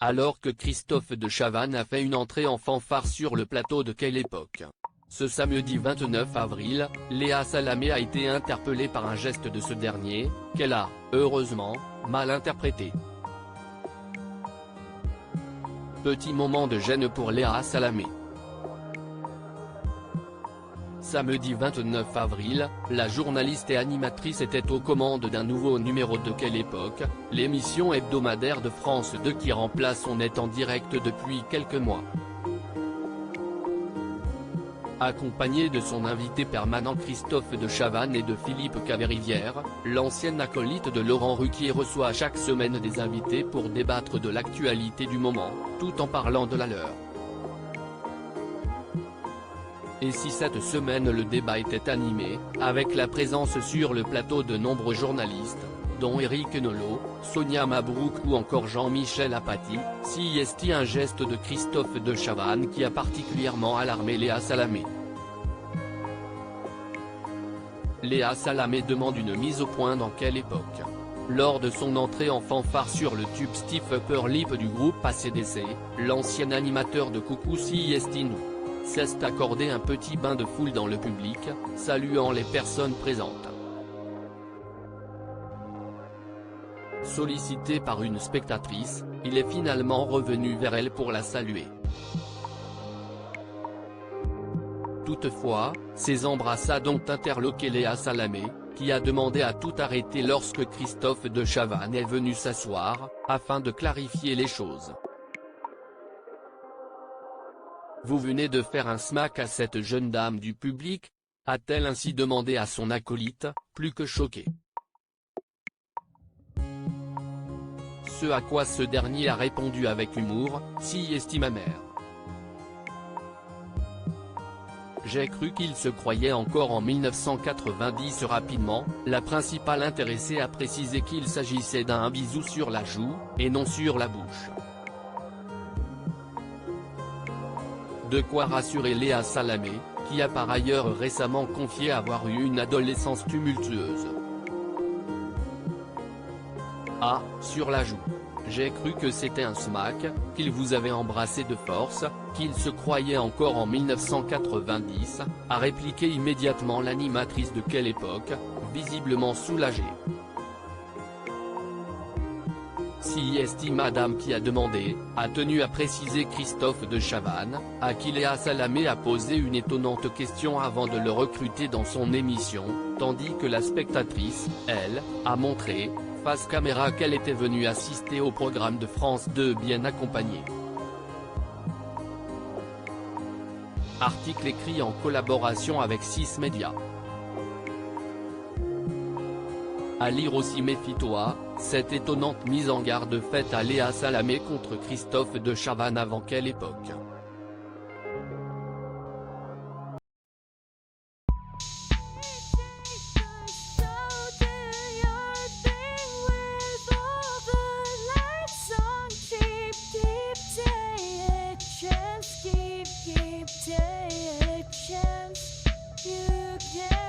alors que Christophe de Chavannes a fait une entrée en fanfare sur le plateau de Quelle Époque. Ce samedi 29 avril, Léa Salamé a été interpellée par un geste de ce dernier, qu'elle a, heureusement, mal interprété. Petit moment de gêne pour Léa Salamé. Samedi 29 avril, la journaliste et animatrice était aux commandes d'un nouveau numéro de Quelle Époque, l'émission hebdomadaire de France 2 qui remplace On est en direct depuis quelques mois. Accompagnée de son invité permanent Christophe de Chavannes et de Philippe Caverivière, l'ancienne acolyte de Laurent Ruquier reçoit chaque semaine des invités pour débattre de l'actualité du moment, tout en parlant de la leur. Et si cette semaine le débat était animé, avec la présence sur le plateau de nombreux journalistes, dont Éric Nolot, Sonia Mabrouk ou encore Jean-Michel Apathy, s'y est un geste de Christophe de Chavannes qui a particulièrement alarmé Léa Salamé. Léa Salamé demande une mise au point dans Quelle Époque. Lors de son entrée en fanfare sur le tube Stiff Upper Lip du groupe AC/DC, l'ancien animateur de Coucou si Estinou s'est accordé un petit bain de foule dans le public, saluant les personnes présentes. Sollicité par une spectatrice, il est finalement revenu vers elle pour la saluer. Toutefois, ces embrassades ont interloqué Léa Salamé, qui a demandé à tout arrêter lorsque Christophe de Chavannes est venu s'asseoir, afin de clarifier les choses. « Vous venez de faire un smack à cette jeune dame du public ?» a-t-elle ainsi demandé à son acolyte, plus que choqué. Ce à quoi ce dernier a répondu avec humour, « Si estime ma mère. J'ai cru qu'il se croyait encore en 1990 » Rapidement, la principale intéressée a précisé qu'il s'agissait d'un bisou sur la joue, et non sur la bouche. De quoi rassurer Léa Salamé, qui a par ailleurs récemment confié avoir eu une adolescence tumultueuse. Ah, sur la joue. J'ai cru que c'était un smack, qu'il vous avait embrassé de force, qu'il se croyait encore en 1990, a répliqué immédiatement l'animatrice de Quelle Époque, visiblement soulagée. Si estime madame qui a demandé, a tenu à préciser Christophe de Chavannes, à qui Léa Salamé a posé une étonnante question avant de le recruter dans son émission, tandis que la spectatrice, elle, a montré, face caméra qu'elle était venue assister au programme de France 2 bien accompagnée. Article écrit en collaboration avec 6 médias. À lire aussi méfie-toi, cette étonnante mise en garde faite à Léa Salamé contre Christophe de Chavannes avant Quelle Époque. Keep, take a chance, you can